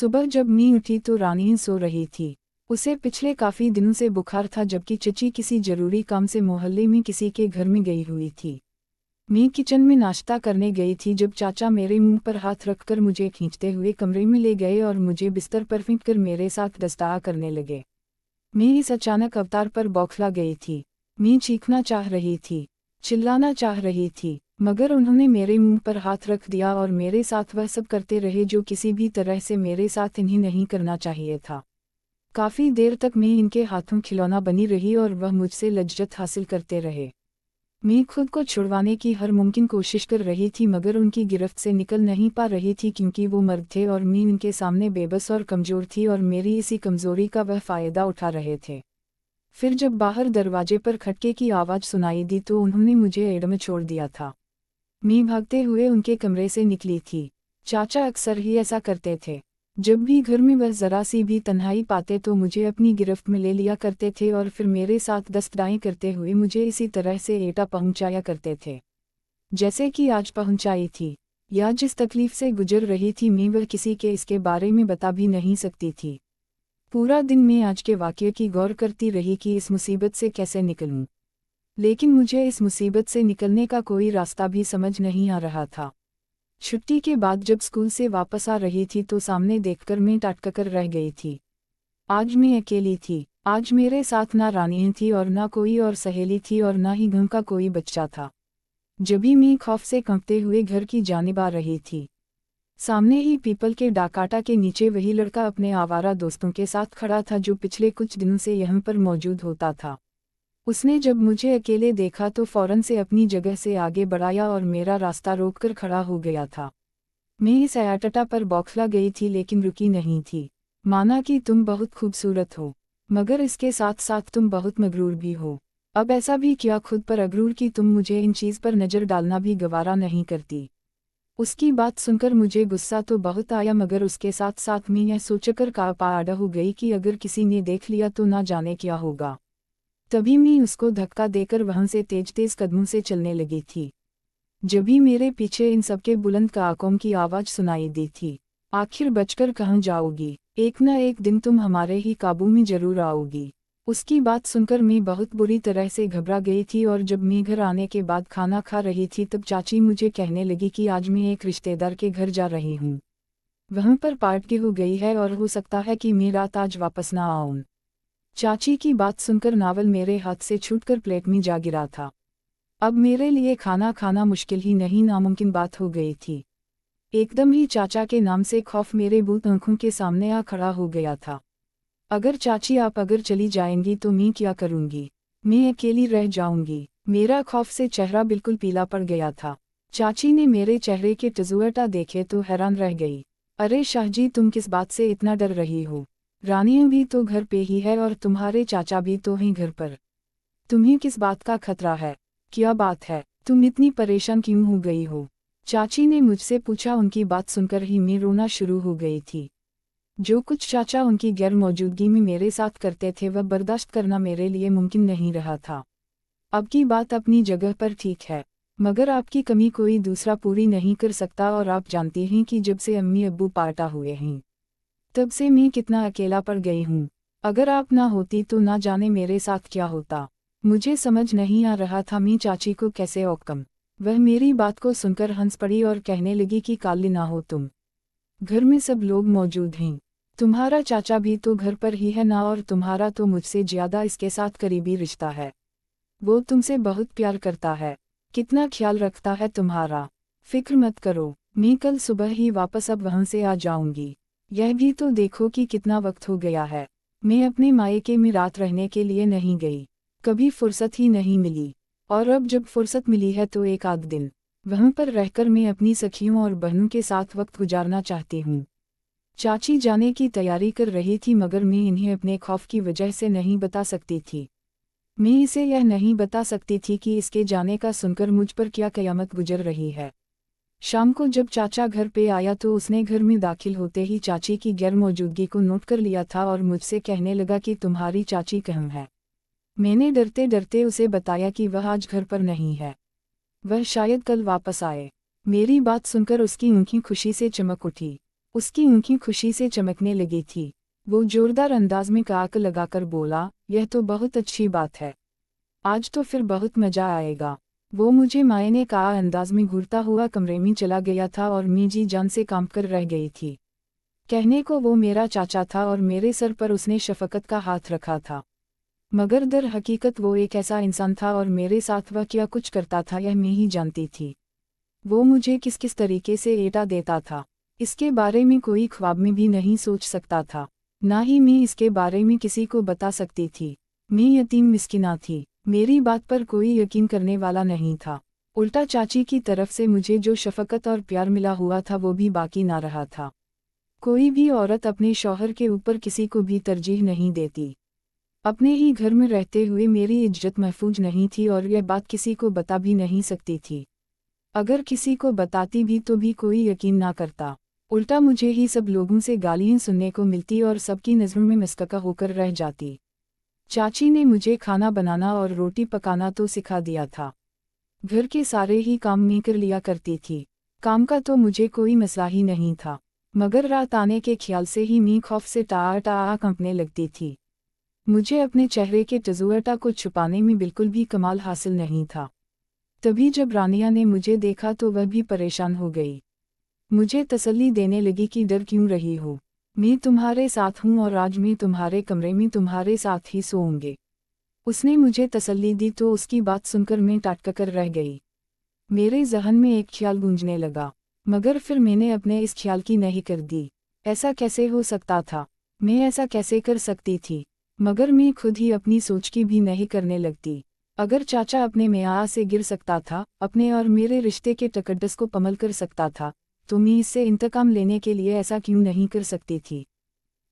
सुबह जब मी उठी तो रानी सो रही थी। उसे पिछले काफी दिनों से बुखार था, जबकि चची किसी जरूरी काम से मोहल्ले में किसी के घर में गई हुई थी। मैं किचन में नाश्ता करने गई थी जब चाचा मेरे मुंह पर हाथ रखकर मुझे खींचते हुए कमरे में ले गए और मुझे बिस्तर पर फेंक कर मेरे साथ दस्तार करने लगे। मैं इस अचानक अवतार पर बौखला गई थी। मैं चीखना चाह रही थी, चिल्लाना चाह रही थी, मगर उन्होंने मेरे मुंह पर हाथ रख दिया और मेरे साथ वह सब करते रहे जो किसी भी तरह से मेरे साथ इन्हें नहीं करना चाहिए था। काफ़ी देर तक मैं इनके हाथों खिलौना बनी रही और वह मुझसे लज्जत हासिल करते रहे। मैं खुद को छुड़वाने की हर मुमकिन कोशिश कर रही थी, मगर उनकी गिरफ्त से निकल नहीं पा रही थी, क्योंकि वो मर्द थे और मैं इनके सामने बेबस और कमज़ोर थी और मेरी इसी कमज़ोरी का वह फ़ायदा उठा रहे थे। फिर जब बाहर दरवाजे पर खटके की आवाज़ सुनाई दी तो उन्होंने मुझे एड़ में छोड़ दिया था। मैं भागते हुए उनके कमरे से निकली थी। चाचा अक्सर ही ऐसा करते थे। जब भी घर में वह ज़रा सी भी तन्हाई पाते तो मुझे अपनी गिरफ्त में ले लिया करते थे और फिर मेरे साथ दस्तदाएं करते हुए मुझे इसी तरह से एटा पहुंचाया करते थे, जैसे कि आज पहुंचाई थी। या जिस तकलीफ से गुजर रही थी मैं वह किसी के इसके बारे में बता भी नहीं सकती थी। पूरा दिन मैं आज के वाक़ये की गौर करती रही कि इस मुसीबत से कैसे निकलूं, लेकिन मुझे इस मुसीबत से निकलने का कोई रास्ता भी समझ नहीं आ रहा था। छुट्टी के बाद जब स्कूल से वापस आ रही थी तो सामने देखकर मैं टटक रह गई थी। आज मैं अकेली थी। आज मेरे साथ ना रानी थी और ना कोई और सहेली थी और ना ही घर का कोई बच्चा था। जभी मैं खौफ से कांपते हुए घर की जानिब आ रही थी, सामने ही पीपल के डाकाटा के नीचे वही लड़का अपने आवारा दोस्तों के साथ खड़ा था जो पिछले कुछ दिनों से यहाँ पर मौजूद होता था। उसने जब मुझे अकेले देखा तो फौरन से अपनी जगह से आगे बढ़ाया और मेरा रास्ता रोककर खड़ा हो गया था। मैं इस अयाटटा पर बौखला गई थी, लेकिन रुकी नहीं थी। माना कि तुम बहुत खूबसूरत हो, मगर इसके साथ साथ तुम बहुत मगरूर भी हो। अब ऐसा भी किया खुद पर अगरूर कि तुम मुझे इन चीज़ पर नज़र डालना भी गवारा नहीं करती। उसकी बात सुनकर मुझे गुस्सा तो बहुत आया, मगर उसके साथ साथ मैं यह सोचकर काँपा हो गई कि अगर किसी ने देख लिया तो ना जाने क्या होगा। तभी मैं उसको धक्का देकर वहाँ से तेज तेज कदमों से चलने लगी थी। जभी मेरे पीछे इन सबके बुलंद काकों की आवाज़ सुनाई दी थी, आखिर बचकर कहाँ जाओगी, एक न एक दिन तुम हमारे ही काबू में जरूर आओगी। उसकी बात सुनकर मैं बहुत बुरी तरह से घबरा गई थी और जब मैं घर आने के बाद खाना खा रही थी तब चाची मुझे कहने लगी कि आज मैं एक रिश्तेदार के घर जा रही हूँ। वहाँ पर पार्टी हो गई है और हो सकता है कि मैं रात आज वापस ना आऊँ। चाची की बात सुनकर नावल मेरे हाथ से छूटकर प्लेट में जा गिरा था। अब मेरे लिए खाना खाना मुश्किल ही नहीं नामुमकिन बात हो गई थी। एकदम ही चाचा के नाम से खौफ मेरे बूत आंखों के सामने आ खड़ा हो गया था। अगर चाची आप अगर चली जाएंगी तो मैं क्या करूंगी? मैं अकेली रह जाऊंगी। मेरा खौफ से चेहरा बिल्कुल पीला पड़ गया था। चाची ने मेरे चेहरे के तजुर्बा देखे तो हैरान रह गई। अरे शाहजी, तुम किस बात से इतना डर रही हो? रानी भी तो घर पे ही है और तुम्हारे चाचा भी तो हैं घर पर। तुम्हें किस बात का खतरा है? क्या बात है, तुम इतनी परेशान क्यों हो गई हो? चाची ने मुझसे पूछा। उनकी बात सुनकर ही मैं रोना शुरू हो गई थी। जो कुछ चाचा उनकी गैर मौजूदगी में मेरे साथ करते थे वह बर्दाश्त करना मेरे लिए मुमकिन नहीं रहा था। अब की बात अपनी जगह पर ठीक है, मगर आपकी कमी कोई दूसरा पूरी नहीं कर सकता और आप जानती हैं कि जब से अम्मी अब्बू पार्टा हुए हैं तब से मैं कितना अकेला पड़ गई हूँ। अगर आप ना होती तो ना जाने मेरे साथ क्या होता। मुझे समझ नहीं आ रहा था मैं चाची को कैसे ओकम। वह मेरी बात को सुनकर हंस पड़ी और कहने लगी कि काली ना हो तुम, घर में सब लोग मौजूद हैं। तुम्हारा चाचा भी तो घर पर ही है ना, और तुम्हारा तो मुझसे ज्यादा इसके साथ करीबी रिश्ता है। वो तुमसे बहुत प्यार करता है, कितना ख्याल रखता है तुम्हारा। फिक्र मत करो, मैं कल सुबह ही वापस अब वहाँ से आ जाऊंगी। यह भी तो देखो कि कितना वक्त हो गया है। मैं अपने मायके में रात रहने के लिए नहीं गई, कभी फुर्सत ही नहीं मिली, और अब जब फुर्सत मिली है तो एक आध दिन वहाँ पर रहकर मैं अपनी सखियों और बहनों के साथ वक्त गुजारना चाहती हूँ। चाची जाने की तैयारी कर रही थी, मगर मैं इन्हें अपने खौफ की वजह से नहीं बता सकती थी। मैं इसे यह नहीं बता सकती थी कि इसके जाने का सुनकर मुझ पर क्या क़यामत गुजर रही है। शाम को जब चाचा घर पे आया तो उसने घर में दाखिल होते ही चाची की गैर मौजूदगी को नोट कर लिया था और मुझसे कहने लगा कि तुम्हारी चाची कहाँ है। मैंने डरते डरते उसे बताया कि वह आज घर पर नहीं है, वह शायद कल वापस आए। मेरी बात सुनकर उसकी आंखें खुशी से चमक उठी। उसकी आंखें खुशी से चमकने लगी थी। वो जोरदार अंदाज में काक लगाकर बोला, यह तो बहुत अच्छी बात है, आज तो फिर बहुत मजा आएगा। वो मुझे मायने का अंदाज में घूरता हुआ कमरे में चला गया था और मैं जी जान से कांप कर रह गई थी। कहने को वो मेरा चाचा था और मेरे सर पर उसने शफकत का हाथ रखा था, मगर दर हकीकत वो एक ऐसा इंसान था और मेरे साथ वह क्या कुछ करता था यह मैं ही जानती थी। वो मुझे किस किस तरीके से एटा देता था, इसके बारे में कोई ख्वाब में भी नहीं सोच सकता था, ना ही मैं इसके बारे में किसी को बता सकती थी। मैं यतीम मिस्किना थी, मेरी बात पर कोई यकीन करने वाला नहीं था। उल्टा चाची की तरफ से मुझे जो शफकत और प्यार मिला हुआ था वो भी बाकी ना रहा था। कोई भी औरत अपने शौहर के ऊपर किसी को भी तरजीह नहीं देती। अपने ही घर में रहते हुए मेरी इज्जत महफूज नहीं थी और यह बात किसी को बता भी नहीं सकती थी। अगर किसी को बताती भी तो भी कोई यकीन ना करता, उल्टा मुझे ही सब लोगों से गालियां सुनने को मिलती और सबकी नज़रों में मस्कका होकर रह जाती। चाची ने मुझे खाना बनाना और रोटी पकाना तो सिखा दिया था। घर के सारे ही काम मैं कर लिया करती थी, काम का तो मुझे कोई मसला ही नहीं था, मगर रात आने के ख्याल से ही मैं खौफ से टा कंपने लगती थी। मुझे अपने चेहरे के टजुअटा को छुपाने में बिल्कुल भी कमाल हासिल नहीं था। तभी जब रानिया ने मुझे देखा तो वह भी परेशान हो गई। मुझे तसल्ली देने लगी कि डर क्यों रही हो, मैं तुम्हारे साथ हूँ और आज मैं तुम्हारे कमरे में तुम्हारे साथ ही सोऊंगी। उसने मुझे तसल्ली दी तो उसकी बात सुनकर मैं टाटकर रह गई। मेरे जहन में एक ख्याल गूंजने लगा, मगर फिर मैंने अपने इस ख्याल की नहीं कर दी। ऐसा कैसे हो सकता था, मैं ऐसा कैसे कर सकती थी, मगर मैं खुद ही अपनी सोच की भी नहीं करने लगती। अगर चाचा अपने म्याह से गिर सकता था, अपने और मेरे रिश्ते के तकद्दस को पमल कर सकता था, तो मैं इससे इंतकाम लेने के लिए ऐसा क्यों नहीं कर सकती थी।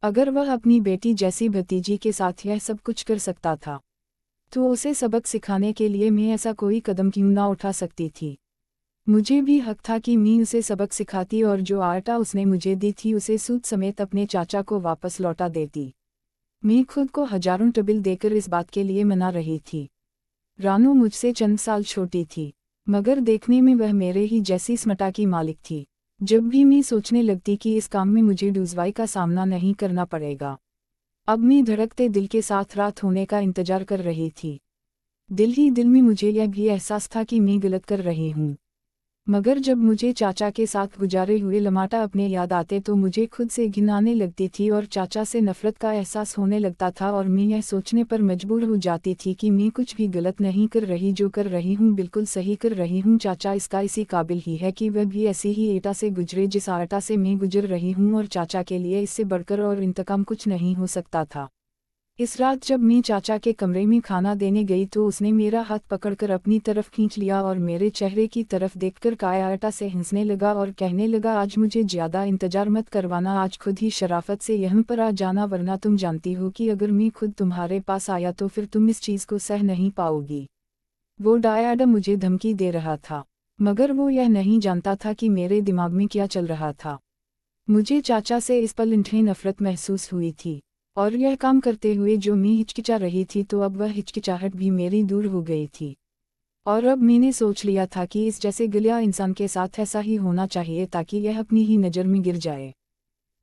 अगर वह अपनी बेटी जैसी भतीजी के साथ यह सब कुछ कर सकता था, तो उसे सबक सिखाने के लिए मैं ऐसा कोई कदम क्यों ना उठा सकती थी। मुझे भी हक था कि मैं उसे सबक सिखाती और जो आटा उसने मुझे दी थी उसे सूद समेत अपने चाचा को वापस लौटा देती। मैं खुद को हजारों टबिल देकर इस बात के लिए मना रही थी। रानू मुझसे चंद साल छोटी थी, मगर देखने में वह मेरे ही जैसी स्मटा की मालिक थी। जब भी मैं सोचने लगती कि इस काम में मुझे डूजवाई का सामना नहीं करना पड़ेगा, अब मैं धड़कते दिल के साथ रात होने का इंतजार कर रही थी। दिल ही दिल में मुझे यह भी एहसास था कि मैं गलत कर रही हूँ, मगर जब मुझे चाचा के साथ गुजारे हुए लम्हाटा अपने याद आते तो मुझे खुद से घिन आने लगती थी और चाचा से नफरत का एहसास होने लगता था और मैं यह सोचने पर मजबूर हो जाती थी कि मैं कुछ भी गलत नहीं कर रही, जो कर रही हूँ बिल्कुल सही कर रही हूँ। चाचा इसका इसी काबिल ही है कि वह भी ऐसी ही एटा से गुजरे जिस आटा से मैं गुजर रही हूँ, और चाचा के लिए इससे बढ़कर और इंतकाम कुछ नहीं हो सकता था। इस रात जब मैं चाचा के कमरे में खाना देने गई तो उसने मेरा हाथ पकड़कर अपनी तरफ खींच लिया और मेरे चेहरे की तरफ देखकर कायाटा से हंसने लगा और कहने लगा, आज मुझे ज़्यादा इंतजार मत करवाना, आज खुद ही शराफत से यहाँ पर आ जाना, वरना तुम जानती हो कि अगर मैं खुद तुम्हारे पास आया तो फिर तुम इस चीज़ को सह नहीं पाओगी। वो डायाडा मुझे धमकी दे रहा था, मगर वो यह नहीं जानता था कि मेरे दिमाग में क्या चल रहा था। मुझे चाचा से इस पल इंतहाई नफरत महसूस हुई थी, और यह काम करते हुए जो मैं हिचकिचा रही थी तो अब वह हिचकिचाहट भी मेरी दूर हो गई थी। और अब मैंने सोच लिया था कि इस जैसे गलिया इंसान के साथ ऐसा ही होना चाहिए ताकि यह अपनी ही नज़र में गिर जाए,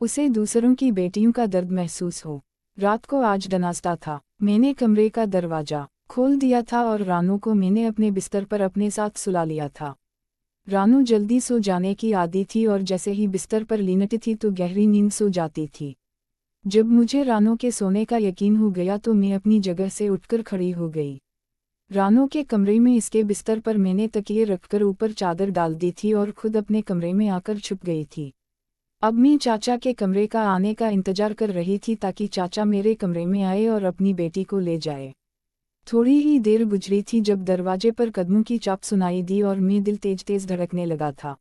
उसे दूसरों की बेटियों का दर्द महसूस हो। रात को आज डनास्ता था, मैंने कमरे का दरवाज़ा खोल दिया था और रानू को मैंने अपने बिस्तर पर अपने साथ सुला लिया था। रानू जल्दी सो जाने की आदी थी और जैसे ही बिस्तर पर लिनटी थी तो गहरी नींद सो जाती थी। जब मुझे रानू के सोने का यकीन हो गया तो मैं अपनी जगह से उठकर खड़ी हो गई। रानू के कमरे में इसके बिस्तर पर मैंने तकिए रखकर ऊपर चादर डाल दी थी और खुद अपने कमरे में आकर छुप गई थी। अब मैं चाचा के कमरे का आने का इंतजार कर रही थी ताकि चाचा मेरे कमरे में आए और अपनी बेटी को ले जाए। थोड़ी ही देर गुजरी थी जब दरवाजे पर कदमों की चाप सुनाई दी और मैं दिल तेज तेज धड़कने लगा था।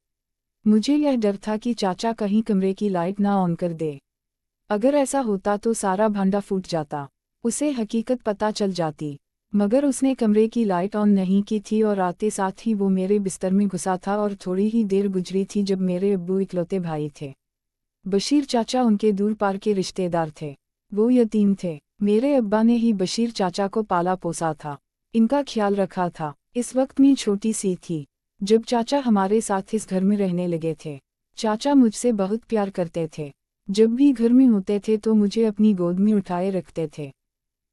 मुझे यह डर था कि चाचा कहीं कमरे की लाइट ना ऑन कर दे। अगर ऐसा होता तो सारा भांडा फूट जाता, उसे हकीकत पता चल जाती। मगर उसने कमरे की लाइट ऑन नहीं की थी और आते साथ ही वो मेरे बिस्तर में घुसा था और थोड़ी ही देर गुजरी थी जब मेरे अब्बू इकलौते भाई थे। बशीर चाचा उनके दूर पार के रिश्तेदार थे, वो यतीम थे। मेरे अब्बा ने ही बशीर चाचा को पाला पोसा था, इनका ख्याल रखा था। इस वक्त मैं छोटी सी थी जब चाचा हमारे साथ इस घर में रहने लगे थे। चाचा मुझसे बहुत प्यार करते थे। जब भी घर में होते थे तो मुझे अपनी गोद में उठाए रखते थे।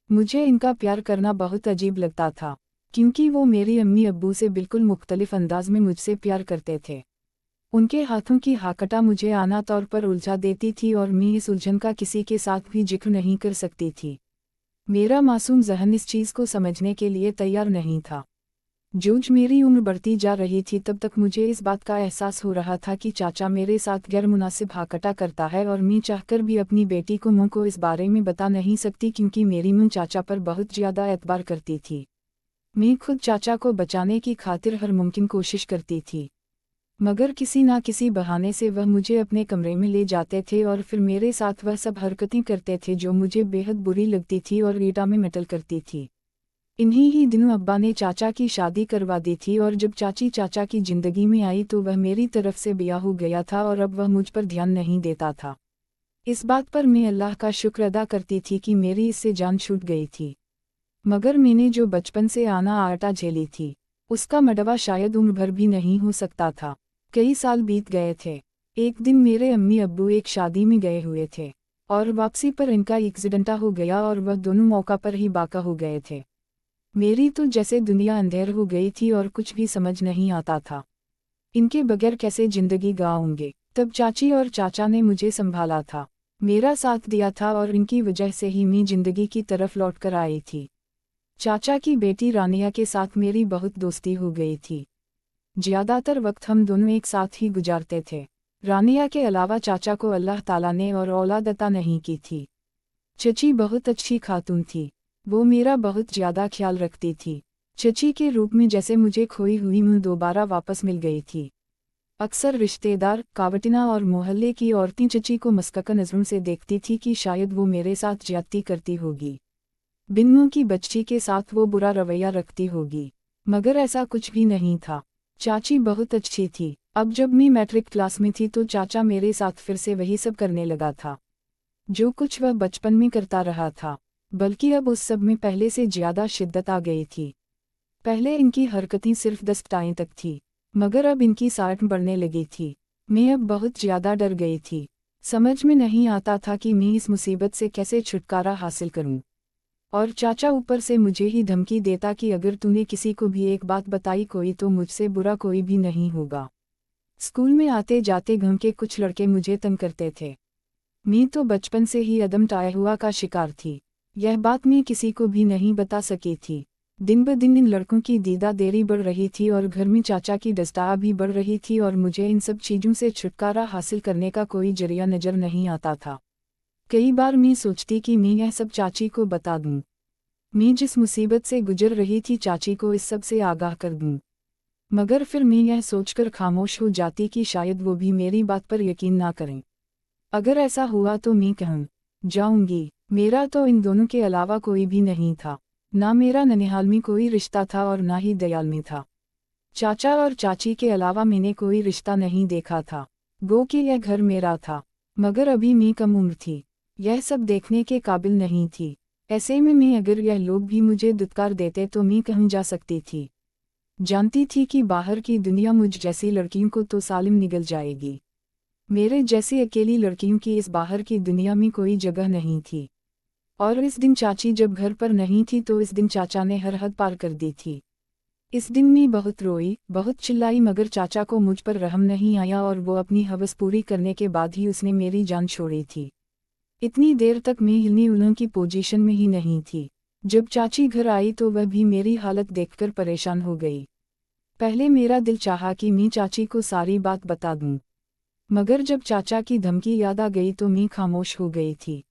मुझे इनका प्यार करना बहुत अजीब लगता था, क्योंकि वो मेरी अम्मी अब्बू से बिल्कुल मुख्तलिफ अंदाज में मुझसे प्यार करते थे। उनके हाथों की हाकटा मुझे आना तौर पर उलझा देती थी और मैं इस उलझन का किसी के साथ भी जिक्र नहीं कर सकती थी। मेरा मासूम ज़हन इस चीज़ को समझने के लिए तैयार नहीं था। जूझ मेरी उम्र बढ़ती जा रही थी तब तक मुझे इस बात का एहसास हो रहा था कि चाचा मेरे साथ गैर मुनासिब हाकटा करता है और मैं चाहकर भी अपनी बेटी को मुँह को इस बारे में बता नहीं सकती, क्योंकि मेरी मुँह चाचा पर बहुत ज़्यादा एतबार करती थी। मैं खुद चाचा को बचाने की खातिर हर मुमकिन कोशिश करती थी, मगर किसी ना किसी बहाने से वह मुझे अपने कमरे में ले जाते थे और फिर मेरे साथ वह सब हरकतें करते थे जो मुझे बेहद बुरी लगती थी और ईटा में मेटल करती थी। इन्हीं ही दिनों अब्बा ने चाचा की शादी करवा दी थी और जब चाची चाचा की जिंदगी में आई तो वह मेरी तरफ से ब्याह हो गया था और अब वह मुझ पर ध्यान नहीं देता था। इस बात पर मैं अल्लाह का शुक्र अदा करती थी कि मेरी इससे जान छूट गई थी। मगर मैंने जो बचपन से आना आटा झेली थी, उसका मडवा शायद उम्र भर भी नहीं हो सकता था। कई साल बीत गए थे। एक दिन मेरे अम्मी अब्बू एक शादी में गए हुए थे और वापसी पर इनका एक्सीडेंट हो गया और वह दोनों मौका पर ही बाका हो गए थे। मेरी तो जैसे दुनिया अंधेर हो गई थी और कुछ भी समझ नहीं आता था। इनके बगैर कैसे जिंदगी गाऊंगे। तब चाची और चाचा ने मुझे संभाला था, मेरा साथ दिया था और इनकी वजह से ही मैं जिंदगी की तरफ लौट कर आई थी। चाचा की बेटी रानिया के साथ मेरी बहुत दोस्ती हो गई थी। ज़्यादातर वक्त हम दोनों एक साथ ही गुजारते थे। रानिया के अलावा चाचा को अल्लाह ताला ने और औलाद अता नहीं की थी। चची बहुत अच्छी खातून थी। वो मेरा बहुत ज़्यादा ख्याल रखती थी। चची के रूप में जैसे मुझे खोई हुई मुँह दोबारा वापस मिल गई थी। अक्सर रिश्तेदार, कावटिना और मोहल्ले की औरतें चची को मस्कक नज़रों से देखती थी कि शायद वो मेरे साथ ज्यादती करती होगी, बिन्नू की बच्ची के साथ वो बुरा रवैया रखती होगी। मगर ऐसा कुछ भी नहीं था। चाची बहुत अच्छी थी। अब जब मैं मैट्रिक क्लास में थी तो चाचा मेरे साथ फिर से वही सब करने लगा था जो कुछ वह बचपन में करता रहा था, बल्कि अब उस सब में पहले से ज़्यादा शिद्दत आ गई थी। पहले इनकी हरकतें सिर्फ 10 टाइम तक थी, मगर अब इनकी साठ बढ़ने लगी थी। मैं अब बहुत ज़्यादा डर गई थी। समझ में नहीं आता था कि मैं इस मुसीबत से कैसे छुटकारा हासिल करूं। और चाचा ऊपर से मुझे ही धमकी देता कि अगर तूने किसी को भी एक बात बताई कोई तो मुझसे बुरा कोई भी नहीं होगा। स्कूल में आते जाते गांव के कुछ लड़के मुझे तंग करते थे। मैं तो बचपन से ही अदम टाया हुआ का शिकार थी। यह बात मैं किसी को भी नहीं बता सकी थी। दिन ब दिन इन लड़कों की दीदा देरी बढ़ रही थी और घर में चाचा की दस्तार भी बढ़ रही थी और मुझे इन सब चीज़ों से छुटकारा हासिल करने का कोई जरिया नज़र नहीं आता था। कई बार मैं सोचती कि मैं यह सब चाची को बता दूं। मैं जिस मुसीबत से गुजर रही थी चाची को इस सब से आगाह कर दूं। मगर फिर मैं यह सोचकर खामोश हो जाती कि शायद वो भी मेरी बात पर यकीन ना करें। अगर ऐसा हुआ तो मैं कहूँ जाऊंगी। मेरा तो इन दोनों के अलावा कोई भी नहीं था। ना मेरा ननिहाल में कोई रिश्ता था और ना ही दयाल में था। चाचा और चाची के अलावा मैंने कोई रिश्ता नहीं देखा था। गो कि यह घर मेरा था। मगर अभी मैं कम उम्र थी, यह सब देखने के काबिल नहीं थी। ऐसे में मैं अगर यह लोग भी मुझे दुत्कार देते तो मैं कहीं जा सकती थी। जानती थी कि बाहर की दुनिया मुझ जैसी लड़कियों को तो सालिम निगल जाएगी। मेरे जैसी अकेली लड़कियों की इस बाहर की दुनिया में कोई जगह नहीं थी। और इस दिन चाची जब घर पर नहीं थी तो इस दिन चाचा ने हर हद पार कर दी थी। इस दिन मैं बहुत रोई, बहुत चिल्लाई, मगर चाचा को मुझ पर रहम नहीं आया और वो अपनी हवस पूरी करने के बाद ही उसने मेरी जान छोड़ी थी। इतनी देर तक मैं हिलने उलने की पोजीशन में ही नहीं थी। जब चाची घर आई तो वह भी मेरी हालत देखकर परेशान हो गई। पहले मेरा दिल चाहा कि मैं चाची को सारी बात बता दूं, मगर जब चाचा की धमकी याद आ गई तो मैं खामोश हो गई थी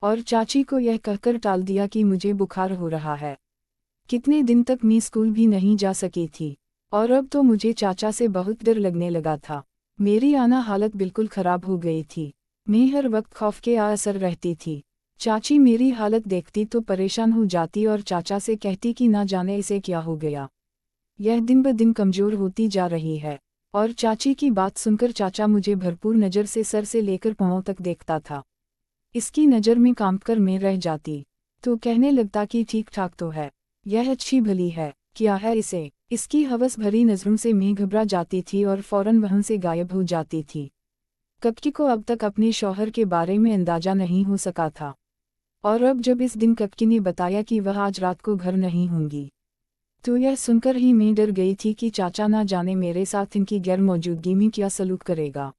और चाची को यह कहकर टाल दिया कि मुझे बुखार हो रहा है। कितने दिन तक मैं स्कूल भी नहीं जा सकी थी और अब तो मुझे चाचा से बहुत डर लगने लगा था। मेरी आना हालत बिल्कुल ख़राब हो गई थी। मैं हर वक्त खौफ के असर रहती थी। चाची मेरी हालत देखती तो परेशान हो जाती और चाचा से कहती कि ना जाने इसे क्या हो गया, यह दिन ब दिन कमज़ोर होती जा रही है। और चाची की बात सुनकर चाचा मुझे भरपूर नज़र से सर से लेकर पाँव तक देखता था। इसकी नज़र में कांप कर मैं रह जाती तो कहने लगता कि ठीक ठाक तो है, यह अच्छी भली है, क्या है इसे। इसकी हवस भरी नज़रों से मैं घबरा जाती थी और फौरन वहाँ से गायब हो जाती थी। कक्की को अब तक अपने शौहर के बारे में अंदाजा नहीं हो सका था, और अब जब इस दिन कक्की ने बताया कि वह आज रात को घर नहीं होंगी, तो यह सुनकर ही मैं डर गई थी कि चाचा ना जाने मेरे साथ इनकी गैर मौजूदगी में क्या सलूक करेगा।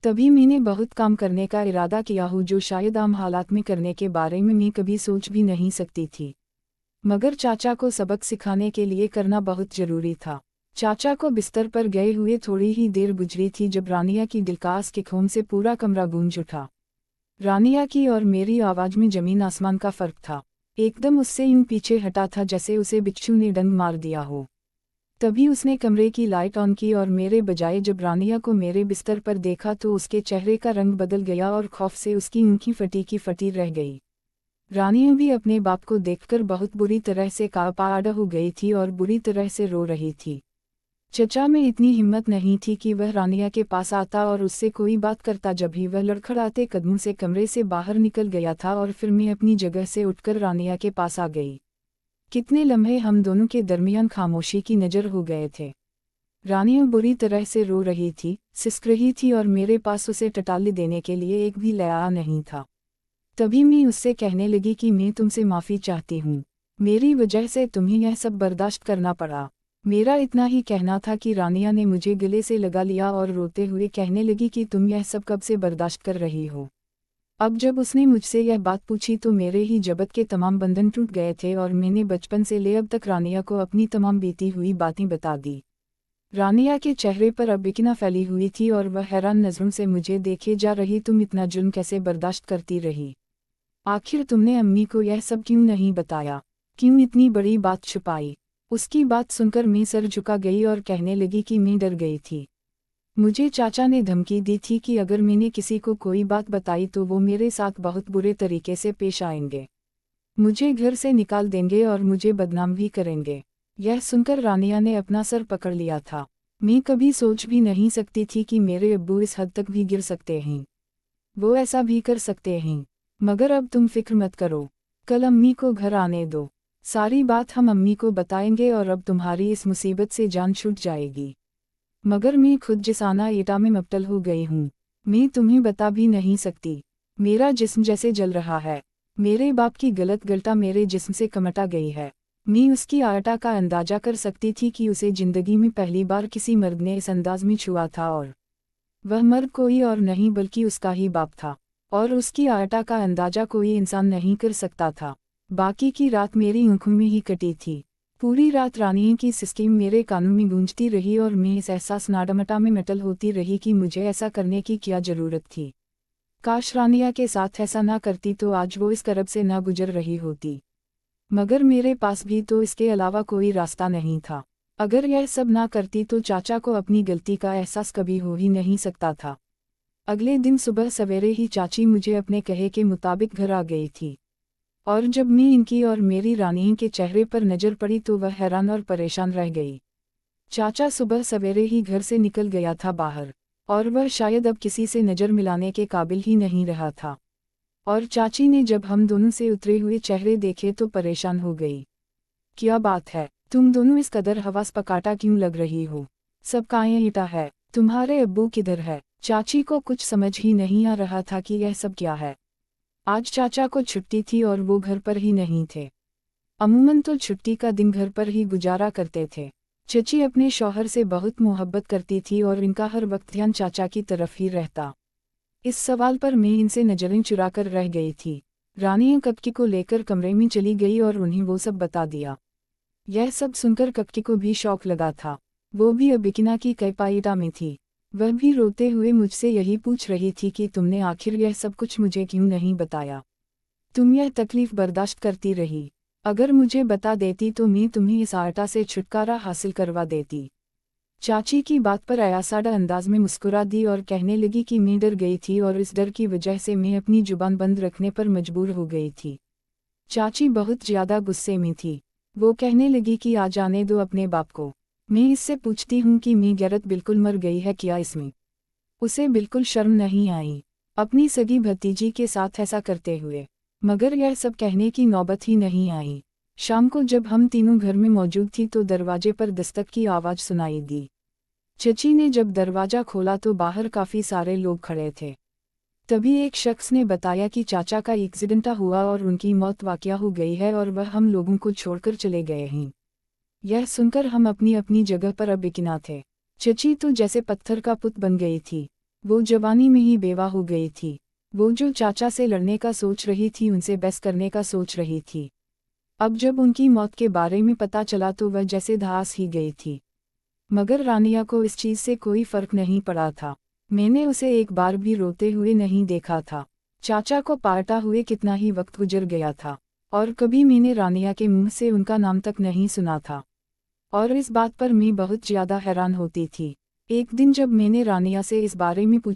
तभी मैंने बहुत काम करने का इरादा किया हो जो शायद आम हालात में करने के बारे में मैं कभी सोच भी नहीं सकती थी, मगर चाचा को सबक सिखाने के लिए करना बहुत जरूरी था। चाचा को बिस्तर पर गए हुए थोड़ी ही देर गुजरी थी जब रानिया की दिलकास के खून से पूरा कमरा गूंज उठा। रानिया की और मेरी आवाज में जमीन आसमान का फर्क था। एकदम उससे यूं पीछे हटा था जैसे उसे बिच्छू ने डंक मार दिया हो। तभी उसने कमरे की लाइट ऑन की और मेरे बजाय जब रानिया को मेरे बिस्तर पर देखा तो उसके चेहरे का रंग बदल गया और खौफ से उसकी आंखें फटी की फटी रह गई। रानिया भी अपने बाप को देखकर बहुत बुरी तरह से कांपा हो गई थी और बुरी तरह से रो रही थी। चचा में इतनी हिम्मत नहीं थी कि वह रानिया के पास आता और उससे कोई बात करता, जब ही वह लड़खड़ाते कदमों से कमरे से बाहर निकल गया था और फिर मैं अपनी जगह से उठकर रानिया के पास आ गई। कितने लम्हे हम दोनों के दरमियान खामोशी की नज़र हो गए थे। रानिया बुरी तरह से रो रही थी, सिसक रही थी और मेरे पास उसे टटाली देने के लिए एक भी लया नहीं था। तभी मैं उससे कहने लगी कि मैं तुमसे माफ़ी चाहती हूँ, मेरी वजह से तुम्हें यह सब बर्दाश्त करना पड़ा। मेरा इतना ही कहना था कि रानिया ने मुझे गले से लगा लिया और रोते हुए कहने लगी कि तुम यह सब कब से बर्दाश्त कर रही हो। अब जब उसने मुझसे यह बात पूछी तो मेरे ही जबत के तमाम बंधन टूट गए थे और मैंने बचपन से ले अब तक रानिया को अपनी तमाम बीती हुई बातें बता दी। रानिया के चेहरे पर अब बिकना फैली हुई थी और वह हैरान नज़रों से मुझे देखे जा रही। तुम इतना जुल्म कैसे बर्दाश्त करती रही? आखिर तुमने अम्मी को यह सब क्यों नहीं बताया? क्यों इतनी बड़ी बात छुपाई? उसकी बात सुनकर मैं सर झुका गई और कहने लगी कि मैं डर गई थी। मुझे चाचा ने धमकी दी थी कि अगर मैंने किसी को कोई बात बताई तो वो मेरे साथ बहुत बुरे तरीके से पेश आएंगे, मुझे घर से निकाल देंगे और मुझे बदनाम भी करेंगे। यह सुनकर रानिया ने अपना सर पकड़ लिया था। मैं कभी सोच भी नहीं सकती थी कि मेरे अब्बू इस हद तक भी गिर सकते हैं, वो ऐसा भी कर सकते हैं। मगर अब तुम फिक्र मत करो, कल अम्मी को घर आने दो, सारी बात हम अम्मी को बताएंगे और अब तुम्हारी इस मुसीबत से जान छूट जाएगी। मगर मैं खुद जिसाना एटा में मब्तल हो गई हूँ, मैं तुम्हें बता भी नहीं सकती। मेरा जिस्म जैसे जल रहा है, मेरे बाप की गलत गलता मेरे जिस्म से कमटा गई है। मैं उसकी आटा का अंदाजा कर सकती थी कि उसे जिंदगी में पहली बार किसी मर्द ने इस अंदाज में छुआ था, और वह मर्द कोई और नहीं बल्कि उसका ही बाप था, और उसकी आटा का अंदाजा कोई इंसान नहीं कर सकता था। बाकी की रात मेरी आंखों में ही कटी थी। पूरी रात रानिया की सिस्कीम मेरे कानों में गूंजती रही और मैं इस एहसास नाडमटा में मटल होती रही कि मुझे ऐसा करने की क्या जरूरत थी। काश रानिया के साथ ऐसा ना करती तो आज वो इस करब से ना गुजर रही होती। मगर मेरे पास भी तो इसके अलावा कोई रास्ता नहीं था। अगर यह सब ना करती तो चाचा को अपनी गलती का एहसास कभी हो ही नहीं सकता था। अगले दिन सुबह सवेरे ही चाची मुझे अपने कहे के मुताबिक घर आ गई थी, और जब मैं इनकी और मेरी रानी के चेहरे पर नजर पड़ी तो वह हैरान और परेशान रह गई। चाचा सुबह सवेरे ही घर से निकल गया था बाहर, और वह शायद अब किसी से नज़र मिलाने के काबिल ही नहीं रहा था। और चाची ने जब हम दोनों से उतरे हुए चेहरे देखे तो परेशान हो गई। क्या बात है, तुम दोनों इस कदर हवास पकाटा क्यों लग रही हो? सब काया ईटा है, तुम्हारे अब्बू किधर है? चाची को कुछ समझ ही नहीं आ रहा था कि यह सब क्या है। आज चाचा को छुट्टी थी और वो घर पर ही नहीं थे। अमूमन तो छुट्टी का दिन घर पर ही गुजारा करते थे। चची अपने शौहर से बहुत मोहब्बत करती थी और इनका हर वक्त ध्यान चाचा की तरफ ही रहता। इस सवाल पर मैं इनसे नजरें चुरा कर रह गई थी। रानी कक्की को लेकर कमरे में चली गई और उन्हें वो सब बता दिया। यह सब सुनकर कक्की को भी शौक लगा था। वो भी अबिकिना की कैपाईटा में थी। वह भी रोते हुए मुझसे यही पूछ रही थी कि तुमने आखिर यह सब कुछ मुझे क्यों नहीं बताया? तुम यह तकलीफ बर्दाश्त करती रही। अगर मुझे बता देती तो मैं तुम्हें इस आटा से छुटकारा हासिल करवा देती। चाची की बात पर अयासाड़ा अंदाज में मुस्कुरा दी और कहने लगी कि मैं डर गई थी और इस डर की वजह से मैं अपनी जुबान बंद रखने पर मजबूर हो गई थी। चाची बहुत ज्यादा गुस्से में थी। वो कहने लगी कि आ जाने दो अपने बाप को। मैं इससे पूछती हूँ कि मैं गैरत बिल्कुल मर गई है क्या इसमें? उसे बिल्कुल शर्म नहीं आई अपनी सगी भतीजी के साथ ऐसा करते हुए। मगर यह सब कहने की नौबत ही नहीं आई। शाम को जब हम तीनों घर में मौजूद थी तो दरवाजे पर दस्तक की आवाज़ सुनाई दी। चची ने जब दरवाज़ा खोला तो बाहर काफ़ी सारे लोग खड़े थे। तभी एक शख्स ने बताया कि चाचा का एक्सीडेंट हुआ और उनकी मौत वाक़या हो गई है और वह हम लोगों को छोड़कर चले गए हैं। यह सुनकर हम अपनी अपनी जगह पर अबेकिना थे। चची तो जैसे पत्थर का पुत बन गई थी। वो जवानी में ही बेवा हो गई थी। वो जो चाचा से लड़ने का सोच रही थी उनसे बहस करने का सोच रही थी। अब जब उनकी मौत के बारे में पता चला तो वह जैसे धआस ही गई थी। मगर रानिया को इस चीज़ से कोई फ़र्क नहीं पड़ा था। मैंने उसे एक बार भी रोते हुए नहीं देखा था। चाचा को पालता हुए कितना ही वक्त गुजर गया था और कभी मैंने रानिया के मुंह से उनका नाम तक नहीं सुना था। और इस बात पर मैं बहुत ज़्यादा हैरान होती थी। एक दिन जब मैंने रानिया से इस बारे में पूछा